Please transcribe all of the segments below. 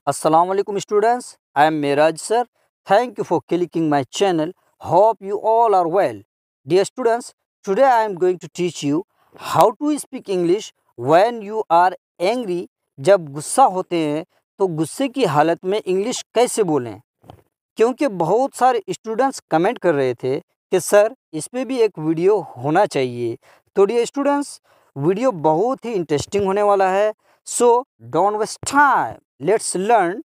Assalamu alaikum students, I am Miraj sir. Thank you for clicking my channel. Hope you all are well. Dear students, today I am going to teach you how to speak English when you are angry. जब गुस्सा होते हैं तो गुस्से की हालत में English कैसे बोलें, क्योंकि बहुत सारे स्टूडेंट्स कमेंट कर रहे थे कि सर इस पे भी एक वीडियो होना चाहिए। तो डियर स्टूडेंट्स, वीडियो बहुत ही इंटरेस्टिंग होने वाला है। So don't waste time, let's learn.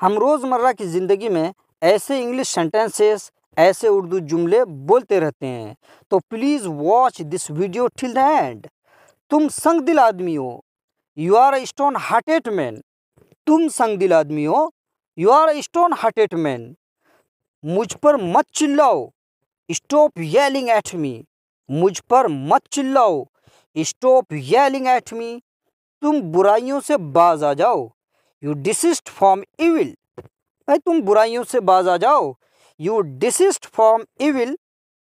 हम रोज़मर्रा की ज़िंदगी में ऐसे इंग्लिश सेंटेंसेस, ऐसे उर्दू जुमले बोलते रहते हैं, तो please watch this video till the end. तुम संग दिल आदमी हो, you are a stone hearted man. तुम संग दिल आदमी हो, you are a stone hearted man. मुझ पर मत चिल्लाओ, स्टॉप येलिंग एट मी। मुझ पर मत चिल्लाओ, स्टॉप येलिंग एट मी। तुम बुराइयों से बाज आ जाओ, यू डिसिस्ट फ्रॉम इविल। भाई तुम बुराइयों से बाज आ जाओ, यू डिसिस्ट फ्रॉम इविल।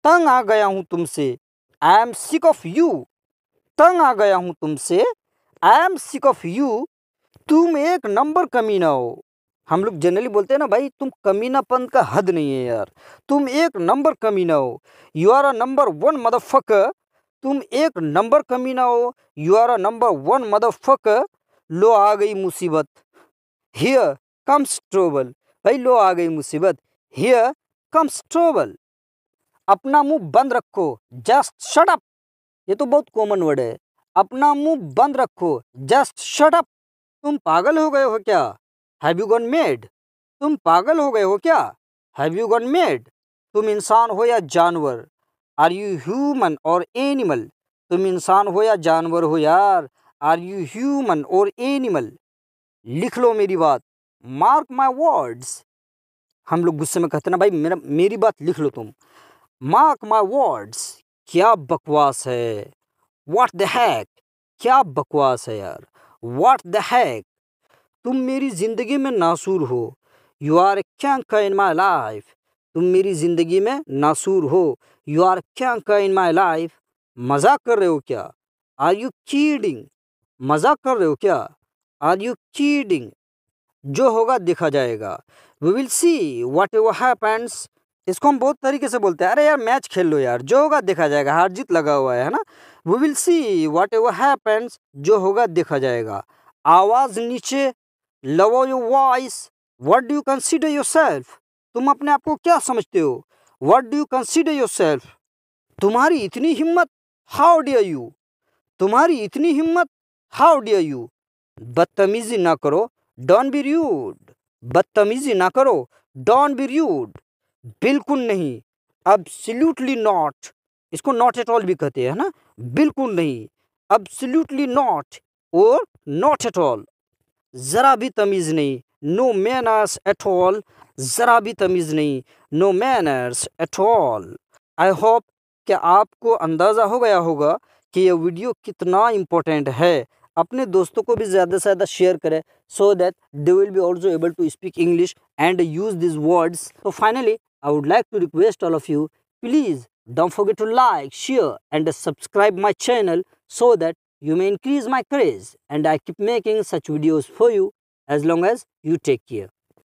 तंग आ गया हूँ तुमसे, I am sick of you. तंग आ गया हूँ तुमसे, I am sick of you. तुम एक नंबर कमीना हो। हम लोग जनरली बोलते हैं ना, भाई तुम कमीनापन का हद नहीं है यार, तुम एक नंबर कमीना हो। You are a number one motherfucker. तुम एक नंबर कमीना हो, you are a number one motherfucker. लो आ गई मुसीबत, हियर कम्स ट्रबल। भाई लो आ गई मुसीबत, हियर कम्स ट्रबल। अपना मुंह बंद रखो, जस्ट शट अप। ये तो बहुत कॉमन वर्ड है, अपना मुंह बंद रखो, जस्ट शट अप। तुम पागल हो गए हो क्या, हैव यू गॉन मेड। तुम पागल हो गए हो क्या, हैव यू गॉन मेड। तुम इंसान हो या जानवर, आर यू ह्यूमन और एनिमल। तुम इंसान हो या जानवर हो यार, आर यू ह्यूमन और एनिमल। लिख लो मेरी बात, मार्क माई वर्ड्स। हम लोग गुस्से में कहते ना, भाई मेरी बात लिख लो तुम। Mark my words. क्या बकवास है, व्हाट द हैक। क्या बकवास है यार, व्हाट द हैक। तुम मेरी ज़िंदगी में नासूर हो, you are a cancer in my life. तुम मेरी ज़िंदगी में नासूर हो, you are cancer in my life. मजाक कर रहे हो क्या, आर यू कीडिंग। मजाक कर रहे हो क्या, आर यू कीडिंग। जो होगा देखा जाएगा, we will see whatever happens. इसको हम बहुत तरीके से बोलते हैं, अरे यार मैच खेल लो यार, जो होगा देखा जाएगा, हार जीत लगा हुआ है ना। We will see whatever happens, जो होगा देखा जाएगा। आवाज़ नीचे, lower your voice, what do you consider yourself। तुम अपने आप को क्या समझते हो, what do you consider yourself। तुम्हारी इतनी हिम्मत, how dare you। तुम्हारी इतनी हिम्मत, how dare you। बदतमीजी ना करो, don't be rude। बदतमीजी ना करो, don't be rude। बिल्कुल नहीं, absolutely not। इसको not at all भी कहते हैं ना, बिल्कुल नहीं, absolutely not और not at all। ज़रा भी तमीज़ नहीं, नो मैनर्स एट ऑल। ज़रा भी तमीज़ नहीं, no manners at all. I hope कि आपको अंदाज़ा हो गया होगा कि यह वीडियो कितना इम्पोर्टेंट है। अपने दोस्तों को भी ज़्यादा से ज़्यादा शेयर करें, so that they will be also able to speak English and use this words. तो finally I would like to request all of you, please don't forget to like, share and subscribe my channel so that you may increase my craze and I keep making such videos for you as long as you take care.